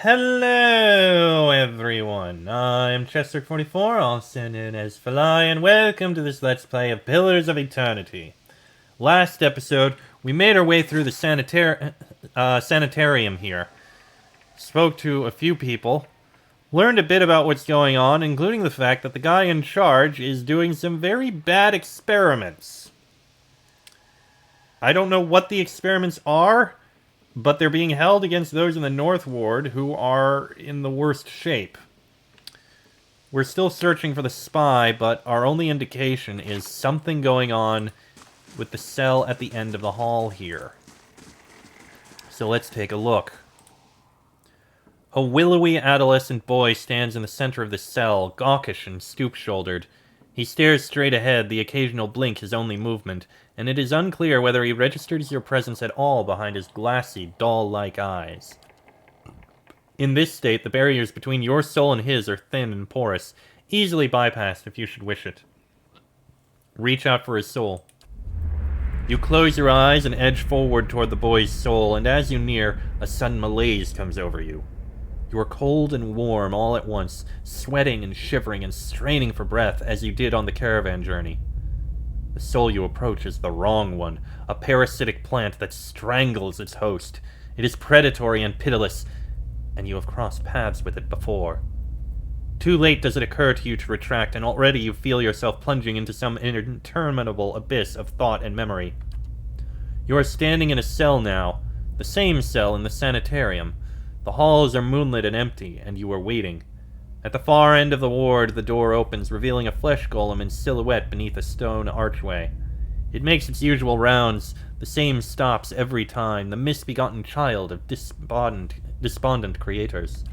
Hello, everyone. I'm Chester44, also known as Falai, and welcome to this Let's Play of Pillars of Eternity. Last episode, we made our way through the Sanitarium here. Spoke to a few people, learned a bit about what's going on, including the fact that the guy in charge is doing some very bad experiments. I don't know what the experiments are, but they're being held against those in the North Ward who are in the worst shape. We're still searching for the spy, but our only indication is something going on with the cell at the end of the hall here. So let's take a look. A willowy adolescent boy stands in the center of the cell, gawkish and stoop-shouldered. He stares straight ahead, the occasional blink his only movement, and it is unclear whether he registers your presence at all behind his glassy, doll-like eyes. In this state, the barriers between your soul and his are thin and porous, easily bypassed if you should wish it. Reach out for his soul. You close your eyes and edge forward toward the boy's soul, and as you near, a sudden malaise comes over you. You are cold and warm all at once, sweating and shivering and straining for breath as you did on the caravan journey. The soul you approach is the wrong one, a parasitic plant that strangles its host. It is predatory and pitiless, and you have crossed paths with it before. Too late does it occur to you to retract, and already you feel yourself plunging into some interminable abyss of thought and memory. You are standing in a cell now, the same cell in the sanitarium. The halls are moonlit and empty, and you are waiting. At the far end of the ward, the door opens, revealing a flesh golem in silhouette beneath a stone archway. It makes its usual rounds, the same stops every time, the misbegotten child of despondent creators.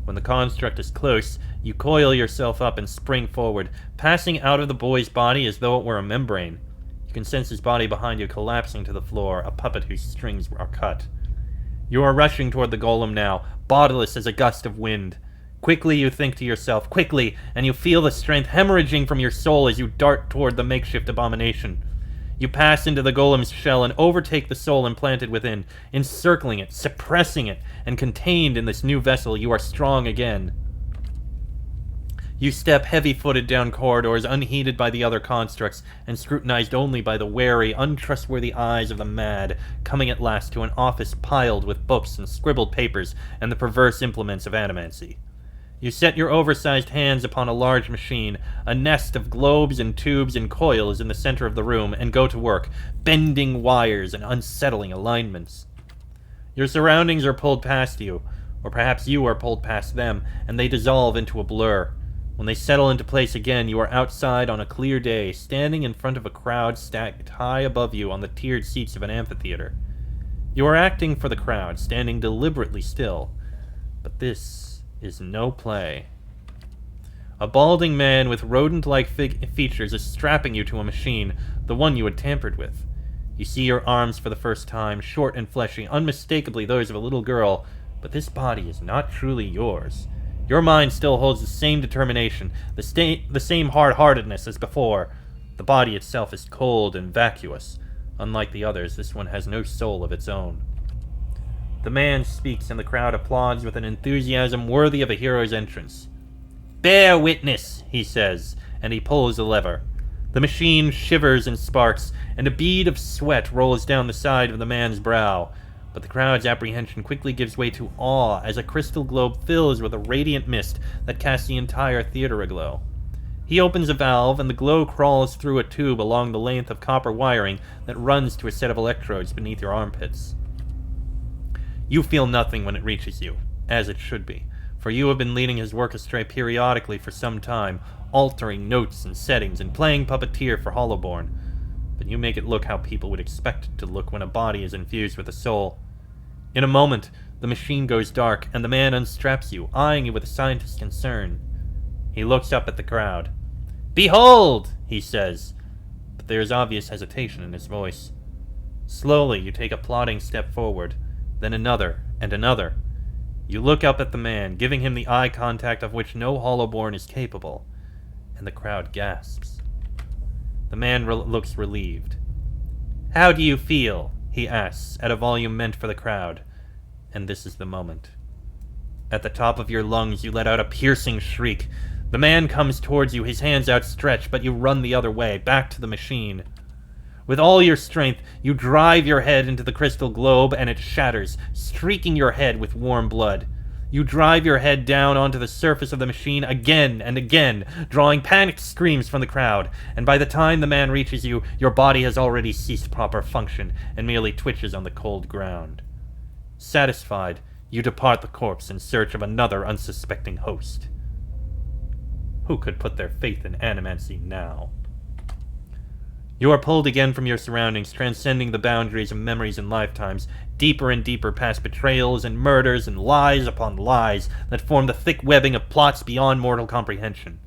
When the construct is close, you coil yourself up and spring forward, passing out of the boy's body as though it were a membrane. You can sense his body behind you collapsing to the floor, a puppet whose strings are cut. You are rushing toward the golem now, bodiless as a gust of wind. Quickly you think to yourself, quickly, and you feel the strength hemorrhaging from your soul as you dart toward the makeshift abomination. You pass into the golem's shell and overtake the soul implanted within, encircling it, suppressing it, and contained in this new vessel you are strong again. You step heavy-footed down corridors, unheeded by the other constructs, and scrutinized only by the wary, untrustworthy eyes of the mad, coming at last to an office piled with books and scribbled papers and the perverse implements of animancy. You set your oversized hands upon a large machine. A nest of globes and tubes and coils in the center of the room, and go to work, bending wires and unsettling alignments. Your surroundings are pulled past you, or perhaps you are pulled past them, and they dissolve into a blur. When they settle into place again, you are outside on a clear day, standing in front of a crowd stacked high above you on the tiered seats of an amphitheater. You are acting for the crowd, standing deliberately still. But this is no play. A balding man with rodent-like features is strapping you to a machine, the one you had tampered with. You see your arms for the first time, short and fleshy, unmistakably those of a little girl, but this body is not truly yours. Your mind still holds the same determination, the same hard-heartedness as before. The body itself is cold and vacuous. Unlike the others, this one has no soul of its own. The man speaks, and the crowd applauds with an enthusiasm worthy of a hero's entrance. "Bear witness," he says, and he pulls a lever. The machine shivers and sparks, and a bead of sweat rolls down the side of the man's brow. But the crowd's apprehension quickly gives way to awe as a crystal globe fills with a radiant mist that casts the entire theater aglow. He opens a valve, and the glow crawls through a tube along the length of copper wiring that runs to a set of electrodes beneath your armpits. You feel nothing when it reaches you, as it should be, for you have been leading his work astray periodically for some time, altering notes and settings and playing puppeteer for Hollowborn. But you make it look how people would expect it to look when a body is infused with a soul. In a moment, the machine goes dark, and the man unstraps you, eyeing you with a scientist's concern. He looks up at the crowd. "Behold!" he says, but there is obvious hesitation in his voice. Slowly, you take a plodding step forward, then another, and another. You look up at the man, giving him the eye contact of which no Hollowborn is capable, and the crowd gasps. The man looks relieved. "How do you feel?" he asks, at a volume meant for the crowd. And this is the moment. At the top of your lungs, you let out a piercing shriek. The man comes towards you, his hands outstretched, but you run the other way, back to the machine. With all your strength, you drive your head into the crystal globe, and it shatters, streaking your head with warm blood. You drive your head down onto the surface of the machine again and again, drawing panicked screams from the crowd, and by the time the man reaches you, your body has already ceased proper function and merely twitches on the cold ground. Satisfied, you depart the corpse in search of another unsuspecting host. Who could put their faith in animancy now? You are pulled again from your surroundings, transcending the boundaries of memories and lifetimes, deeper and deeper past betrayals and murders and lies upon lies that form the thick webbing of plots beyond mortal comprehension.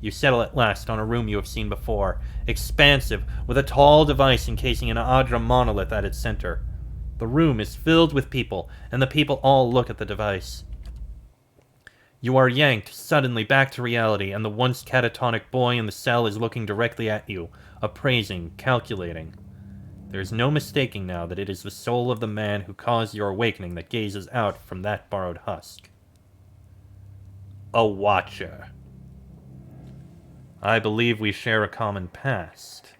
You settle at last on a room you have seen before, expansive, with a tall device encasing an Adra monolith at its center. The room is filled with people, and the people all look at the device. You are yanked suddenly back to reality, and the once catatonic boy in the cell is looking directly at you, appraising, calculating. There is no mistaking now that it is the soul of the man who caused your awakening that gazes out from that borrowed husk. A watcher. I believe we share a common past.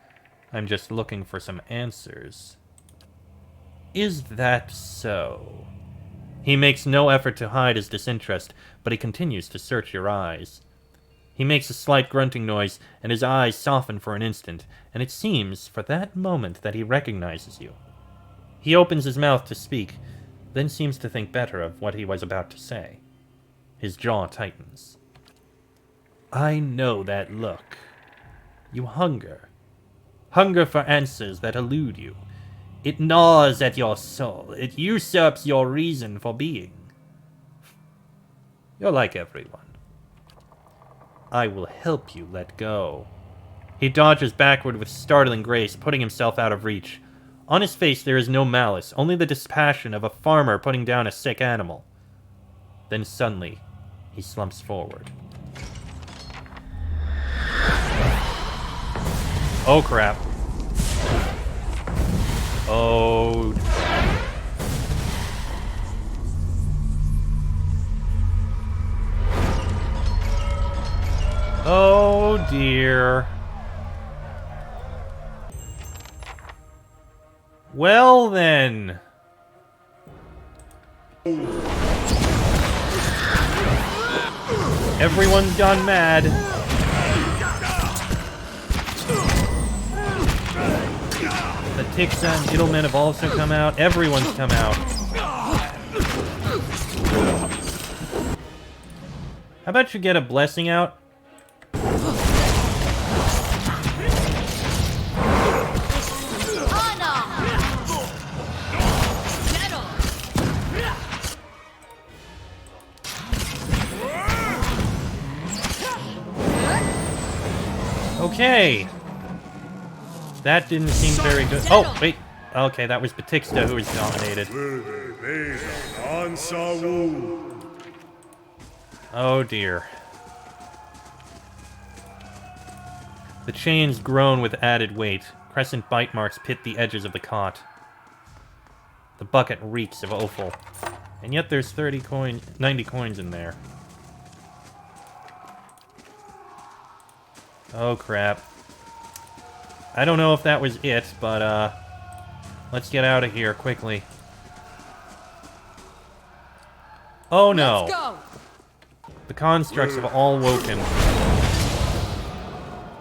I'm just looking for some answers. Is that so? He makes no effort to hide his disinterest, but he continues to search your eyes. He makes a slight grunting noise, and his eyes soften for an instant, and it seems, for that moment, that he recognizes you. He opens his mouth to speak, then seems to think better of what he was about to say. His jaw tightens. I know that look. You hunger. Hunger for answers that elude you. It gnaws at your soul. It usurps your reason for being. You're like everyone. I will help you let go. He dodges backward with startling grace, putting himself out of reach. On his face there is no malice, only the dispassion of a farmer putting down a sick animal. Then suddenly, he slumps forward. Oh crap. Oh. Oh dear. Well then. Everyone's gone mad. The Tixa and Iddlemen have also come out. Everyone's come out. How about you get a blessing out? Okay. That didn't seem very good. Oh, wait. Okay, that was Batixta who was dominated. Oh dear. The chains groan with added weight. Crescent bite marks pit the edges of the cot. The bucket reeks of offal. And yet there's 90 coins in there. Oh crap. I don't know if that was it, but let's get out of here quickly. Oh no. Let's go. The constructs have all woken.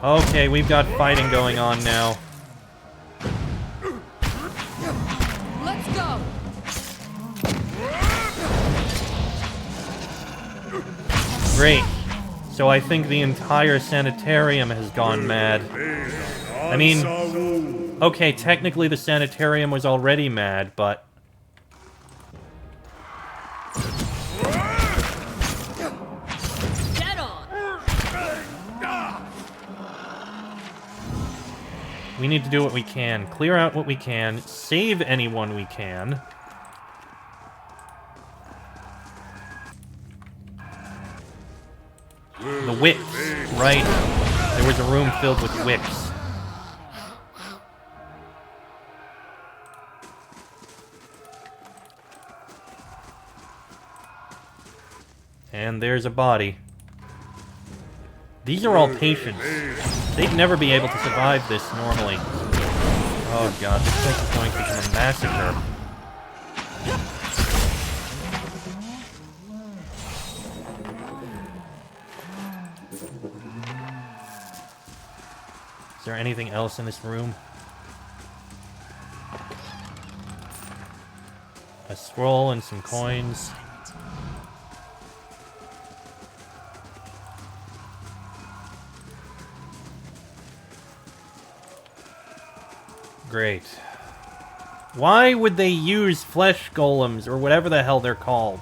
Okay, we've got fighting going on now. Let's go. Great. So I think the entire Sanitarium has gone mad. I mean, okay, technically the Sanitarium was already mad, but... Get on. We need to do what we can. Clear out what we can. Save anyone we can. The wicks, right? There was a room filled with wicks. And there's a body. These are all patients. They'd never be able to survive this normally. Oh god, this place is going to become a massacre. Is there anything else in this room? A scroll and some coins. Great. Why would they use flesh golems, or whatever the hell they're called?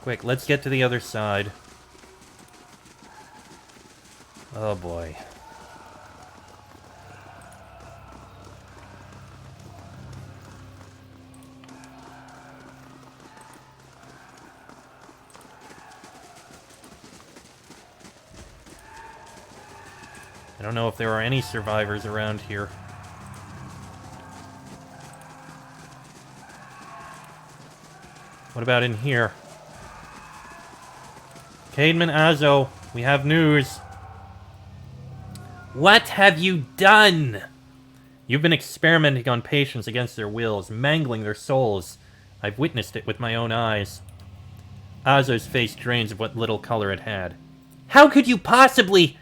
Quick, let's get to the other side. Oh boy. I don't know if there are any survivors around here. What about in here? Cademan Azo, we have news. What have you done? You've been experimenting on patients against their wills, mangling their souls. I've witnessed it with my own eyes. Azo's face drains of what little color it had. How could you possibly...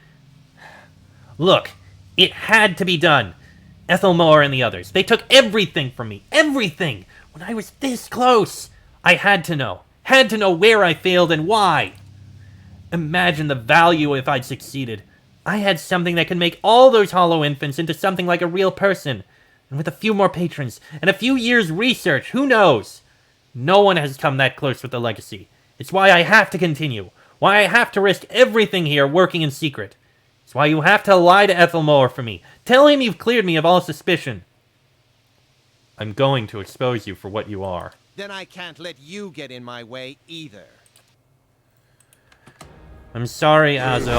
Look, it had to be done. Ethelmore and the others, they took everything from me. Everything! When I was this close! I had to know. Had to know where I failed and why. Imagine the value if I'd succeeded. I had something that could make all those hollow infants into something like a real person. And with a few more patrons, and a few years' research, who knows? No one has come that close with the legacy. It's why I have to continue. Why I have to risk everything here working in secret. It's why you have to lie to Ethelmore for me. Tell him you've cleared me of all suspicion. I'm going to expose you for what you are. Then I can't let you get in my way either. I'm sorry, Azo.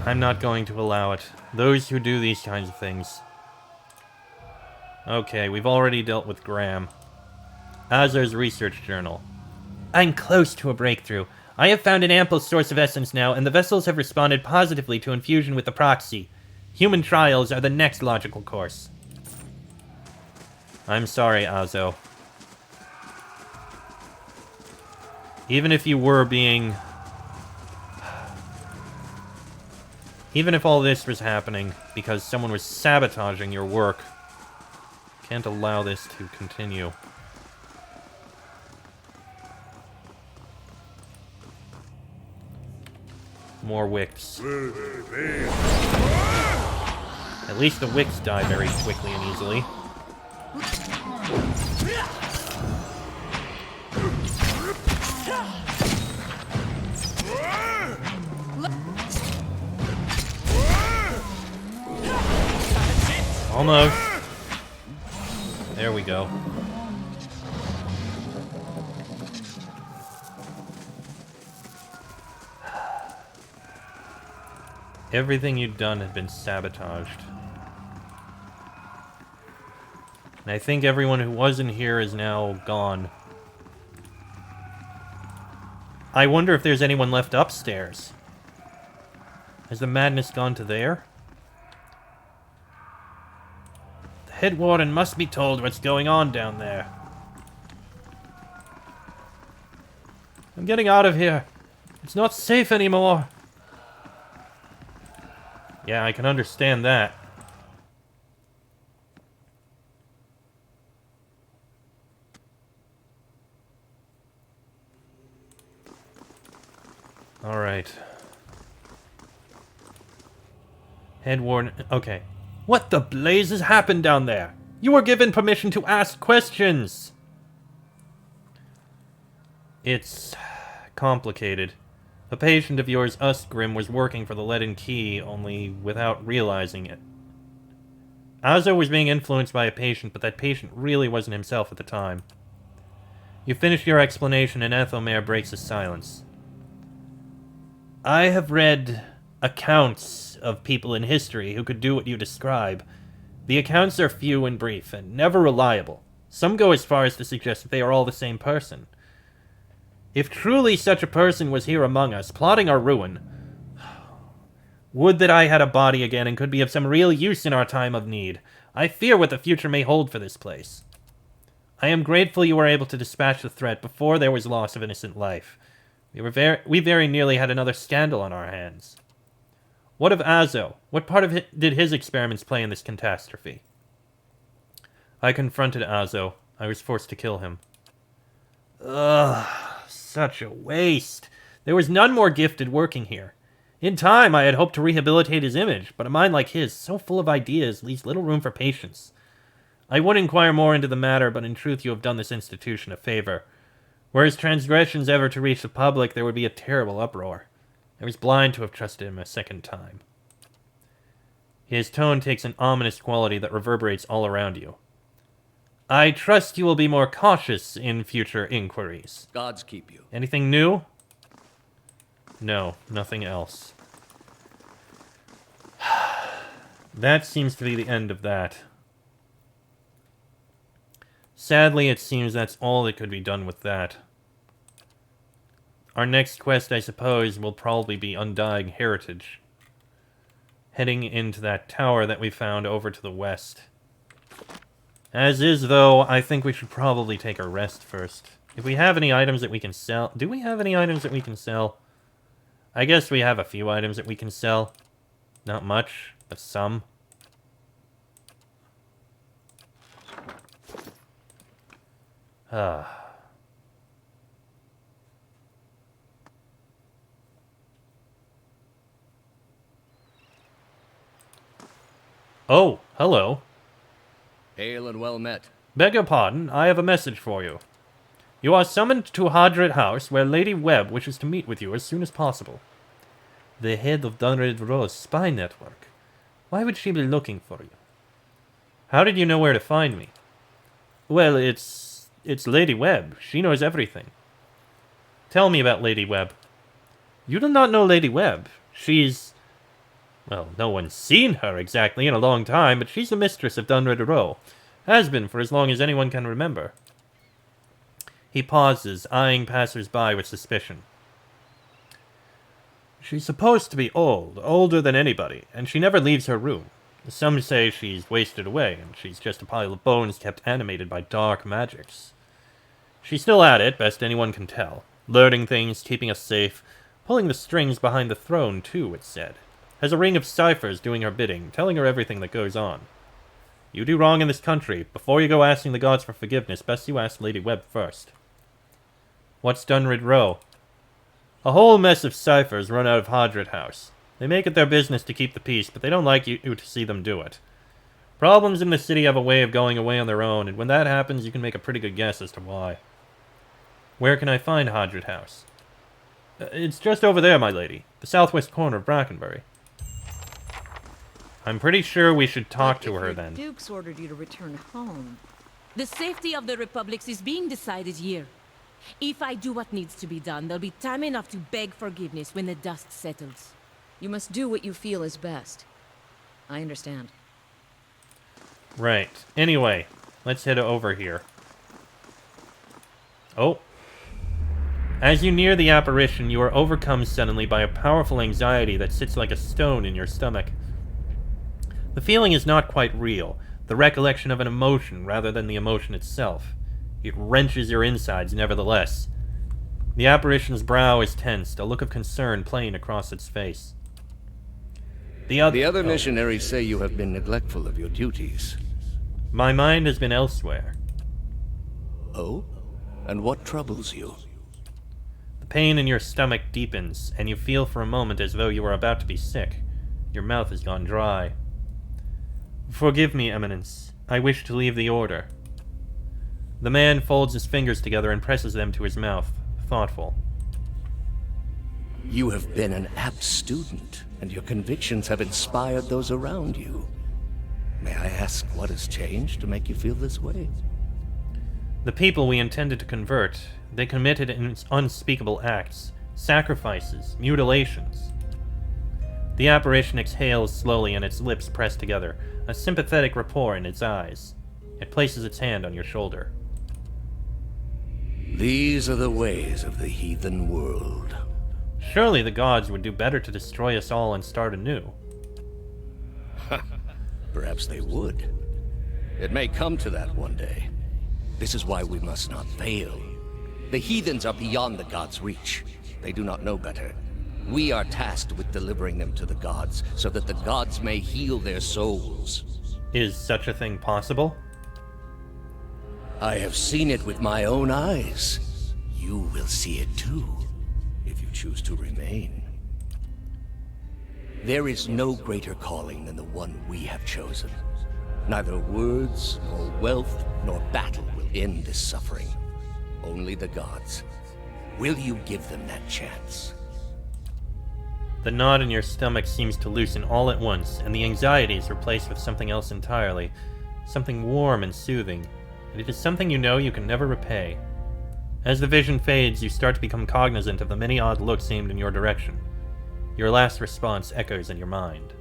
I'm not going to allow it. Those who do these kinds of things. Okay, we've already dealt with Graham. Azo's research journal. I'm close to a breakthrough. I have found an ample source of essence now, and the vessels have responded positively to infusion with the proxy. Human trials are the next logical course. I'm sorry, Azo. Even if you were being... Even if all this was happening because someone was sabotaging your work, can't allow this to continue. More wicks. At least the wicks die very quickly and easily. Almost. There we go. Everything you'd done had been sabotaged. And I think everyone who wasn't here is now gone. I wonder if there's anyone left upstairs. Has the madness gone to there? The head warden must be told what's going on down there. I'm getting out of here. It's not safe anymore. Yeah, I can understand that. Alright. Head warden... Okay. What the blazes happened down there? You were given permission to ask questions! It's... complicated. A patient of yours, Usgrim, was working for the Leaden Key, only without realizing it. Azo was being influenced by a patient, but that patient really wasn't himself at the time. You finish your explanation and Ethelmare breaks his silence. I have read accounts of people in history who could do what you describe, The accounts are few and brief, and never reliable. Some go as far as to suggest that they are all the same person. If truly such a person was here among us, plotting our ruin, would that I had a body again and could be of some real use in our time of need. I fear what the future may hold for this place. I am grateful you were able to dispatch the threat before there was loss of innocent life. We very nearly had another scandal on our hands. What of Azo? What part of did his experiments play in this catastrophe? I confronted Azo. I was forced to kill him. Ugh, such a waste. There was none more gifted working here. In time, I had hoped to rehabilitate his image, but a mind like his, so full of ideas, leaves little room for patience. I would inquire more into the matter, but in truth you have done this institution a favor. Were his transgressions ever to reach the public, there would be a terrible uproar. I was blind to have trusted him a second time. His tone takes an ominous quality that reverberates all around you. I trust you will be more cautious in future inquiries. Gods keep you. Anything new? No, nothing else. That seems to be the end of that. Sadly, it seems that's all that could be done with that. Our next quest, I suppose, will probably be Undying Heritage. Heading into that tower that we found over to the west. As is, though, I think we should probably take a rest first. If we have any items that we can sell... Do we have any items that we can sell? I guess we have a few items that we can sell. Not much, but some. Oh, hello. Hail and well met. Beg your pardon, I have a message for you. You are summoned to Hadret House, where Lady Webb wishes to meet with you as soon as possible. The head of Dunred Rose spy network. Why would she be looking for you? How did you know where to find me? Well, it's Lady Webb. She knows everything. Tell me about Lady Webb. You do not know Lady Webb. She's... Well, no one's seen her exactly in a long time, but she's the mistress of Dunred Row. Has been for as long as anyone can remember. He pauses, eyeing passers-by with suspicion. She's supposed to be old, older than anybody, and she never leaves her room. Some say she's wasted away, and she's just a pile of bones kept animated by dark magics. She's still at it, best anyone can tell. Learning things, keeping us safe, pulling the strings behind the throne, too, it's said. Has a ring of ciphers doing her bidding, telling her everything that goes on. You do wrong in this country. Before you go asking the gods for forgiveness, best you ask Lady Webb first. What's Dunred Row? A whole mess of ciphers run out of Hadret House. They make it their business to keep the peace, but they don't like you to see them do it. Problems in the city have a way of going away on their own, and when that happens, you can make a pretty good guess as to why. Where can I find Hadret House? It's just over there, my lady. The southwest corner of Brackenbury. I'm pretty sure we should talk to her then. The Duke's ordered you to return home. The safety of the republics is being decided here. If I do what needs to be done, there'll be time enough to beg forgiveness when the dust settles. You must do what you feel is best. I understand. Right. Anyway, let's head over here. Oh. As you near the apparition, you are overcome suddenly by a powerful anxiety that sits like a stone in your stomach. The feeling is not quite real, the recollection of an emotion rather than the emotion itself. It wrenches your insides, nevertheless. The apparition's brow is tensed, a look of concern playing across its face. The other missionaries say you have been neglectful of your duties. My mind has been elsewhere. Oh? And what troubles you? The pain in your stomach deepens, and you feel for a moment as though you are about to be sick. Your mouth has gone dry. Forgive me, Eminence. I wish to leave the Order. The man folds his fingers together and presses them to his mouth, thoughtful. You have been an apt student, and your convictions have inspired those around you. May I ask what has changed to make you feel this way? The people we intended to convert, they committed unspeakable acts, sacrifices, mutilations. The apparition exhales slowly and its lips press together, a sympathetic rapport in its eyes. It places its hand on your shoulder. These are the ways of the heathen world. Surely the gods would do better to destroy us all and start anew. Perhaps they would. It may come to that one day. This is why we must not fail. The heathens are beyond the gods' reach. They do not know better. We are tasked with delivering them to the gods, so that the gods may heal their souls. Is such a thing possible? I have seen it with my own eyes. You will see it too, if you choose to remain. There is no greater calling than the one we have chosen. Neither words, nor wealth, nor battle will end this suffering. Only the gods. Will you give them that chance? The knot in your stomach seems to loosen all at once, and the anxiety is replaced with something else entirely. Something warm and soothing. And it is something you know you can never repay. As the vision fades, you start to become cognizant of the many odd looks aimed in your direction. Your last response echoes in your mind.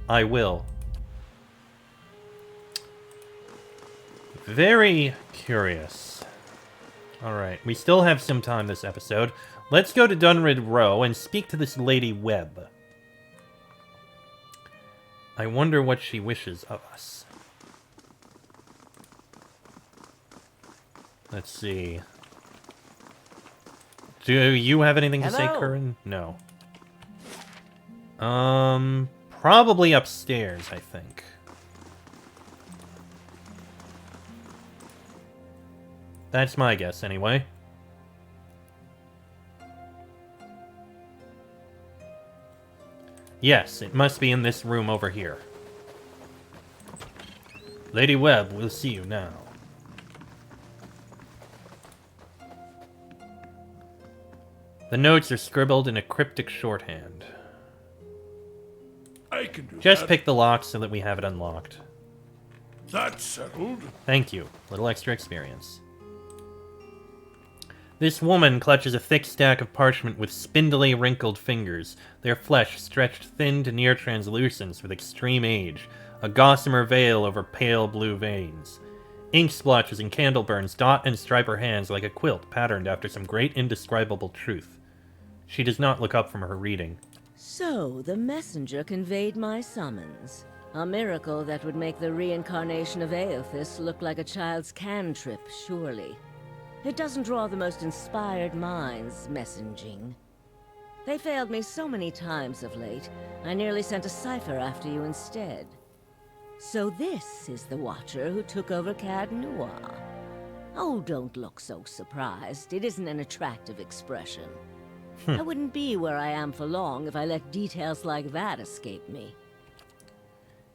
I will. Very curious. Alright, we still have some time this episode. Let's go to Dunrid Row and speak to this Lady Webb. I wonder what she wishes of us. Let's see. Do you have anything to say, Hello? Curran? No. Probably upstairs, I think. That's my guess, anyway. Yes, it must be in this room over here. Lady Webb, we'll see you now. The notes are scribbled in a cryptic shorthand. I can do Just that. pick the lock so that we have it unlocked. That's settled. Thank you. Little extra experience. This woman clutches a thick stack of parchment with spindly, wrinkled fingers, their flesh stretched thin to near translucence with extreme age, a gossamer veil over pale blue veins. Ink splotches and candle burns dot and stripe her hands like a quilt patterned after some great indescribable truth. She does not look up from her reading. So, the messenger conveyed my summons. A miracle that would make the reincarnation of Aothis look like a child's cantrip, surely. It doesn't draw the most inspired minds, messaging. They failed me so many times of late, I nearly sent a cipher after you instead. So this is the Watcher who took over Cad Noir. Oh, don't look so surprised. It isn't an attractive expression. I wouldn't be where I am for long if I let details like that escape me.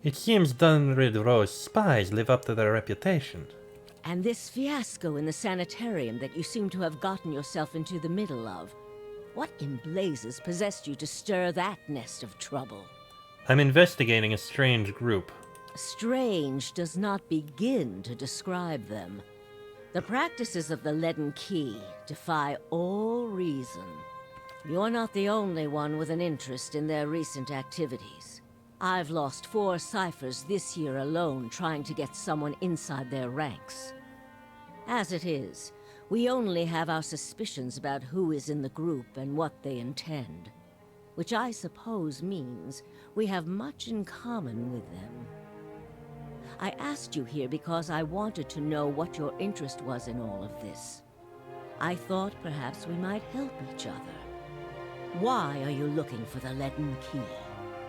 It seems Dunrid Row's spies live up to their reputation. And this fiasco in the Sanitarium that you seem to have gotten yourself into the middle of. What in blazes possessed you to stir that nest of trouble? I'm investigating a strange group. Strange does not begin to describe them. The practices of the Leaden Key defy all reason. You're not the only one with an interest in their recent activities. I've lost 4 ciphers this year alone trying to get someone inside their ranks. As it is, we only have our suspicions about who is in the group and what they intend. Which I suppose means we have much in common with them. I asked you here because I wanted to know what your interest was in all of this. I thought perhaps we might help each other. Why are you looking for the Leaden Key?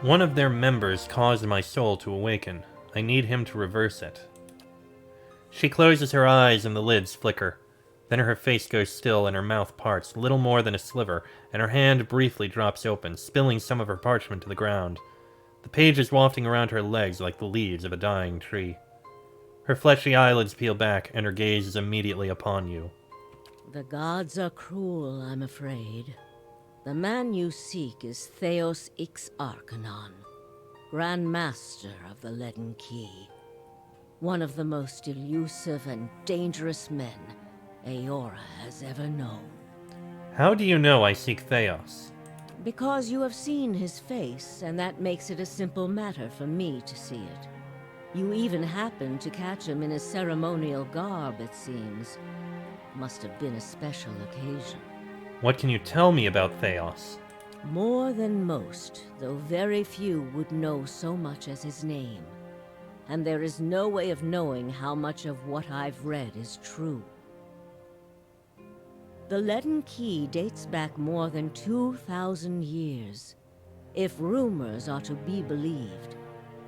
One of their members caused my soul to awaken. I need him to reverse it. She closes her eyes and the lids flicker. Then her face goes still and her mouth parts, little more than a sliver, and her hand briefly drops open, spilling some of her parchment to the ground. The pages wafting around her legs like the leaves of a dying tree. Her fleshy eyelids peel back, and her gaze is immediately upon you. The gods are cruel, I'm afraid. The man you seek is Theos Ix Arcanon, Grand Master of the Leaden Key. One of the most elusive and dangerous men Eora has ever known. How do you know I seek Theos? Because you have seen his face, and that makes it a simple matter for me to see it. You even happened to catch him in his ceremonial garb, it seems. Must have been a special occasion. What can you tell me about Theos? More than most, though very few would know so much as his name. And there is no way of knowing how much of what I've read is true. The Leaden Key dates back more than 2,000 years. If rumors are to be believed,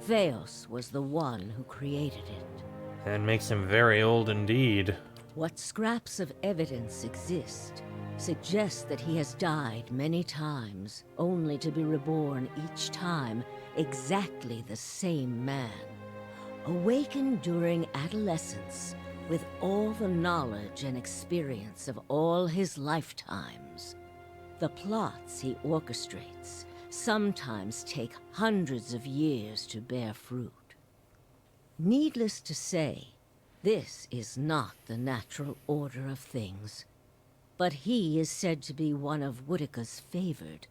Theos was the one who created it. That makes him very old indeed. What scraps of evidence exist suggest that he has died many times, only to be reborn each time exactly the same man. Awakened during adolescence, with all the knowledge and experience of all his lifetimes. The plots he orchestrates sometimes take hundreds of years to bear fruit. Needless to say, this is not the natural order of things. But he is said to be one of Woodica's favored,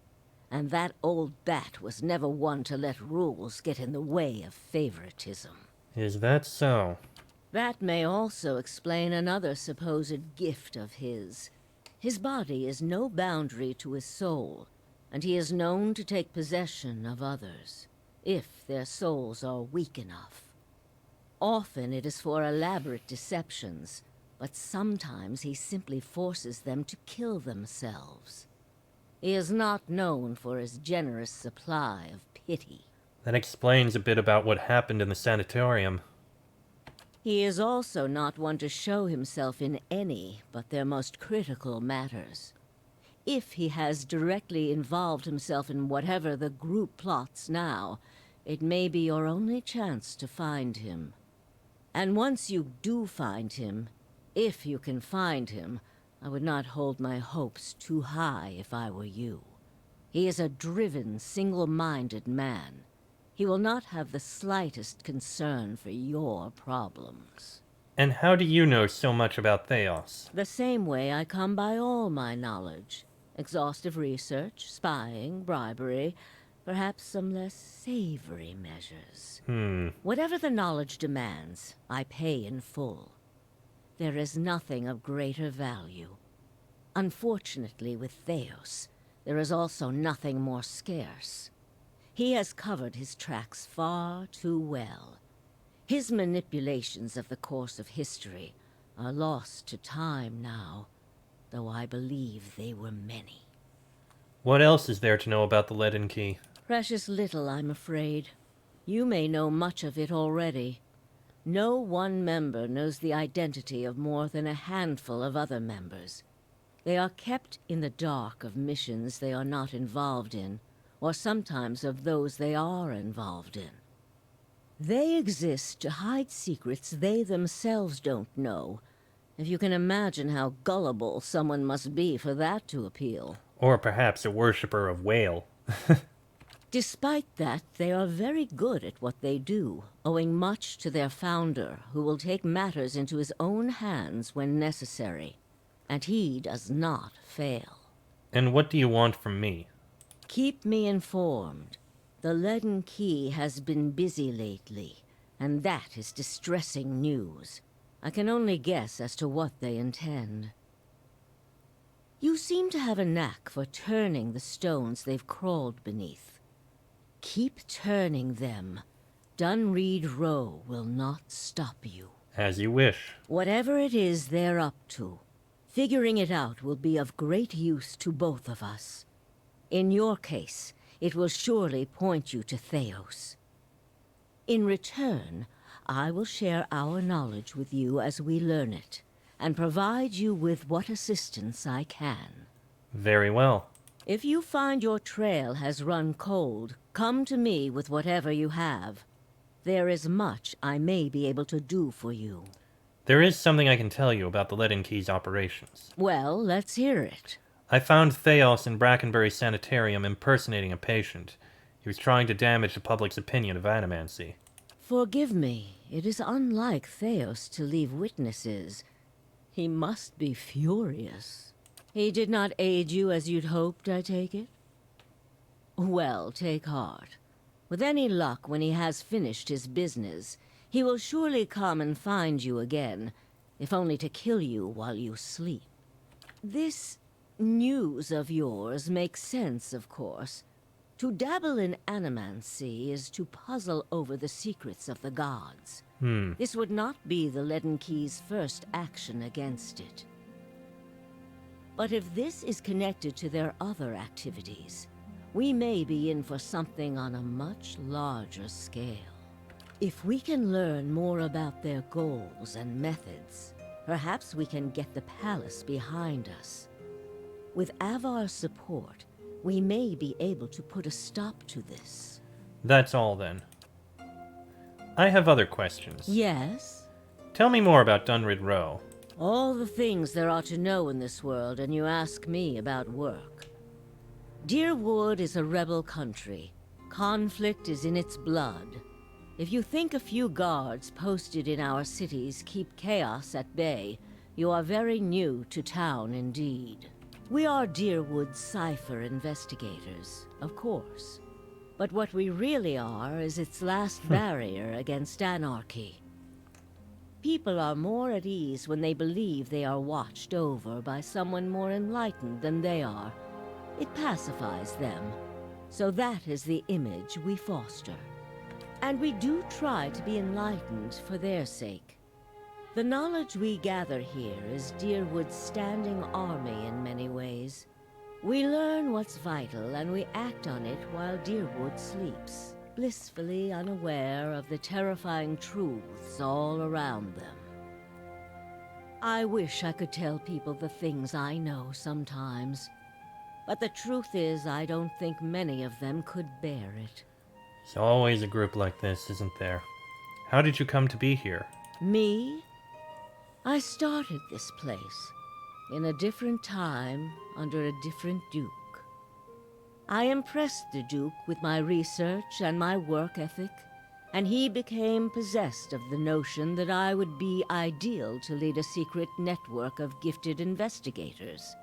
and that old bat was never one to let rules get in the way of favoritism. Is that so? That may also explain another supposed gift of his. His body is no boundary to his soul, and he is known to take possession of others, if their souls are weak enough. Often it is for elaborate deceptions, but sometimes he simply forces them to kill themselves. He is not known for his generous supply of pity. That explains a bit about what happened in the Sanitarium. He is also not one to show himself in any but their most critical matters. If he has directly involved himself in whatever the group plots now, it may be your only chance to find him. And once you do find him, if you can find him, I would not hold my hopes too high if I were you. He is a driven, single-minded man. He will not have the slightest concern for your problems. And how do you know so much about Theos? The same way I come by all my knowledge. Exhaustive research, spying, bribery, perhaps some less savory measures. Whatever the knowledge demands, I pay in full. There is nothing of greater value. Unfortunately, with Theos, there is also nothing more scarce. He has covered his tracks far too well. His manipulations of the course of history are lost to time now, though I believe they were many. What else is there to know about the Leaden Key? Precious little, I'm afraid. You may know much of it already. No one member knows the identity of more than a handful of other members. They are kept in the dark of missions they are not involved in, or sometimes of those they are involved in. They exist to hide secrets they themselves don't know, if you can imagine how gullible someone must be for that to appeal. Or perhaps a worshipper of whale. Despite that, they are very good at what they do, owing much to their founder, who will take matters into his own hands when necessary. And he does not fail. And what do you want from me? Keep me informed. The Leaden Key has been busy lately, and that is distressing news. I can only guess as to what they intend. You seem to have a knack for turning the stones they've crawled beneath. Keep turning them. Dunreed Row will not stop you. As you wish. Whatever it is they're up to, figuring it out will be of great use to both of us. In your case, it will surely point you to Theos. In return, I will share our knowledge with you as we learn it, and provide you with what assistance I can. Very well. If you find your trail has run cold, come to me with whatever you have. There is much I may be able to do for you. There is something I can tell you about the Leaden Key's operations. Well, let's hear it. I found Theos in Brackenbury Sanitarium impersonating a patient. He was trying to damage the public's opinion of animancy. Forgive me, it is unlike Theos to leave witnesses. He must be furious. He did not aid you as you'd hoped, I take it? Well, take heart. With any luck, when he has finished his business, he will surely come and find you again, if only to kill you while you sleep. This news of yours makes sense, of course. To dabble in animancy is to puzzle over the secrets of the gods. This would not be the Leaden Key's first action against it. But if this is connected to their other activities, we may be in for something on a much larger scale. If we can learn more about their goals and methods, perhaps we can get the palace behind us. With Avar's support, we may be able to put a stop to this. That's all then. I have other questions. Yes? Tell me more about Dunrid Row. All the things there are to know in this world, and you ask me about work. Deerwood is a rebel country. Conflict is in its blood. If you think a few guards posted in our cities keep chaos at bay, you are very new to town indeed. We are Deerwood's cipher investigators, of course. But what we really are is its last barrier against anarchy. People are more at ease when they believe they are watched over by someone more enlightened than they are. It pacifies them. So that is the image we foster. And we do try to be enlightened for their sake. The knowledge we gather here is Deerwood's standing army in many ways. We learn what's vital and we act on it while Deerwood sleeps, blissfully unaware of the terrifying truths all around them. I wish I could tell people the things I know sometimes, but the truth is I don't think many of them could bear it. There's always a group like this, isn't there? How did you come to be here? Me? I started this place, in a different time, under a different Duke. I impressed the Duke with my research and my work ethic, and he became possessed of the notion that I would be ideal to lead a secret network of gifted investigators.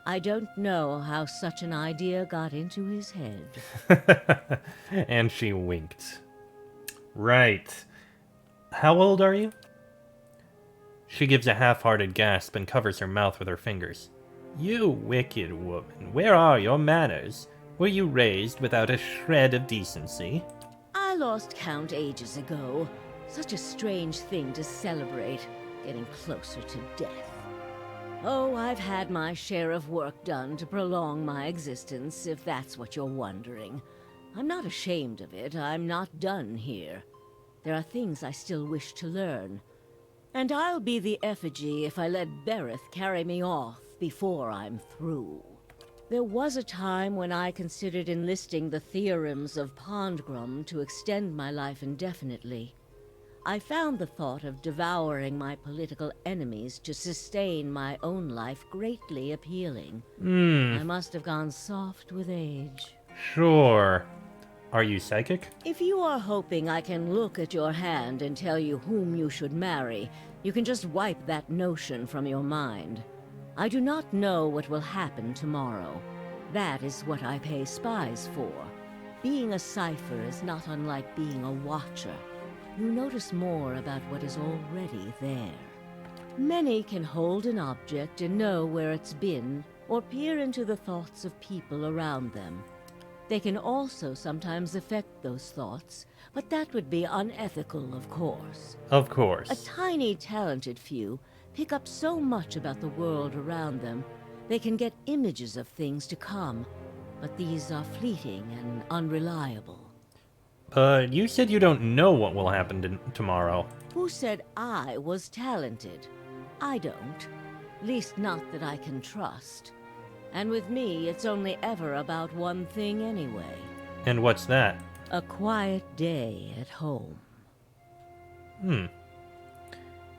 I don't know how such an idea got into his head. And she winked. Right. How old are you? She gives a half-hearted gasp and covers her mouth with her fingers. You wicked woman, where are your manners? Were you raised without a shred of decency? I lost count ages ago. Such a strange thing to celebrate, getting closer to death. Oh, I've had my share of work done to prolong my existence, if that's what you're wondering. I'm not ashamed of it. I'm not done here. There are things I still wish to learn. And I'll be the effigy if I let Bereth carry me off before I'm through. There was a time when I considered enlisting the theorems of Pondgrum to extend my life indefinitely. I found the thought of devouring my political enemies to sustain my own life greatly appealing. I must have gone soft with age. Sure. Are you psychic? If you are hoping I can look at your hand and tell you whom you should marry, you can just wipe that notion from your mind. I do not know what will happen tomorrow. That is what I pay spies for. Being a cipher is not unlike being a watcher. You notice more about what is already there. Many can hold an object and know where it's been, or peer into the thoughts of people around them. They can also sometimes affect those thoughts, but that would be unethical, of course. Of course. A tiny, talented few pick up so much about the world around them, they can get images of things to come, but these are fleeting and unreliable. You said you don't know what will happen tomorrow. Who said I was talented? I don't. Least not that I can trust. And with me, it's only ever about one thing anyway. And what's that? A quiet day at home.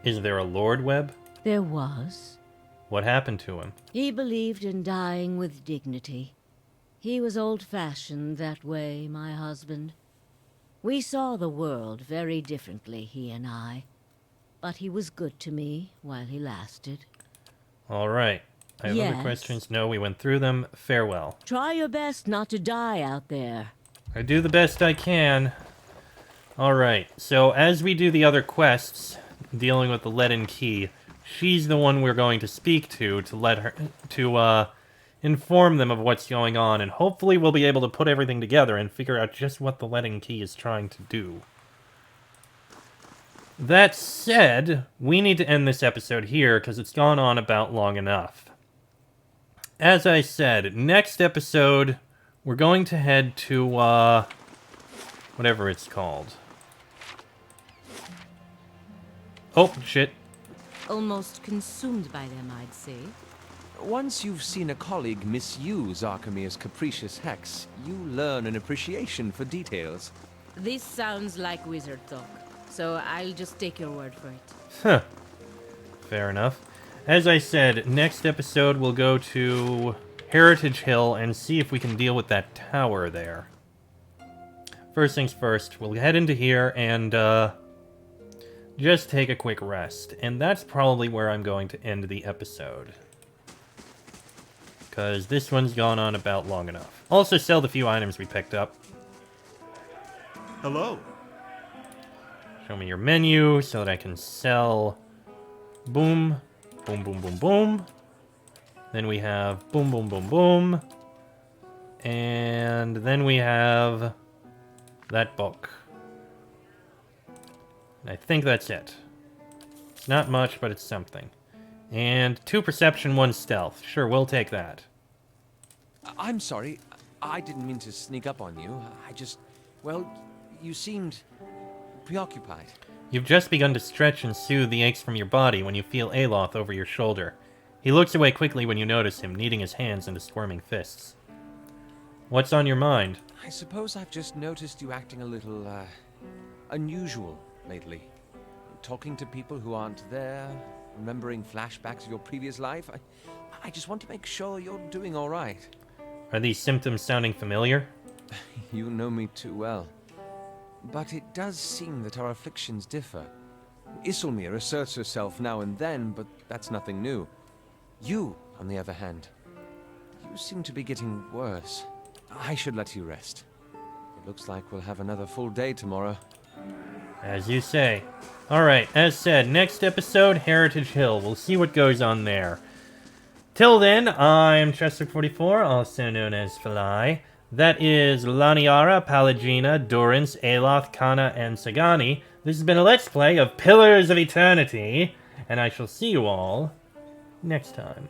Is there a Lord Webb? There was. What happened to him? He believed in dying with dignity. He was old-fashioned that way, my husband. We saw the world very differently, he and I. But he was good to me while he lasted. All right. I have other Yes. questions. No, we went through them. Farewell. Try your best not to die out there. I do the best I can. Alright, so as we do the other quests, dealing with the leaden key, she's the one we're going to speak to let her, to, inform them of what's going on, and hopefully we'll be able to put everything together and figure out just what the leaden key is trying to do. That said, we need to end this episode here, because it's gone on about long enough. As I said, next episode, we're going to head to, whatever it's called. Oh, shit. Almost consumed by them, I'd say. Once you've seen a colleague misuse Archimede's capricious hex, you learn an appreciation for details. This sounds like wizard talk, so I'll just take your word for it. Huh. Fair enough. As I said, next episode we'll go to Heritage Hill and see if we can deal with that tower there. First things first, we'll head into here and, just take a quick rest. And that's probably where I'm going to end the episode. Because this one's gone on about long enough. Also sell the few items we picked up. Hello. Show me your menu so that I can sell. Boom. Boom, boom, boom, boom. Then we have boom, boom, boom, boom. And then we have that book. I think that's it. It's not much, but it's something. And 2 perception, 1 stealth. Sure, we'll take that. I'm sorry. I didn't mean to sneak up on you. Well, you seemed preoccupied. You've just begun to stretch and soothe the aches from your body when you feel Aloth over your shoulder. He looks away quickly when you notice him, kneading his hands into squirming fists. What's on your mind? I suppose I've just noticed you acting a little, unusual lately. Talking to people who aren't there, remembering flashbacks of your previous life. I just want to make sure you're doing all right. Are these symptoms sounding familiar? You know me too well. But it does seem that our afflictions differ. Isilmir asserts herself now and then, but that's nothing new. You, on the other hand, you seem to be getting worse. I should let you rest. It looks like we'll have another full day tomorrow. As you say. Alright, as said, next episode, Heritage Hill. We'll see what goes on there. Till then, I'm Chester44, also known as Fly. That is Laniara, Palagina, Durance, Aloth, Kana, and Sagani. This has been a Let's Play of Pillars of Eternity, and I shall see you all next time.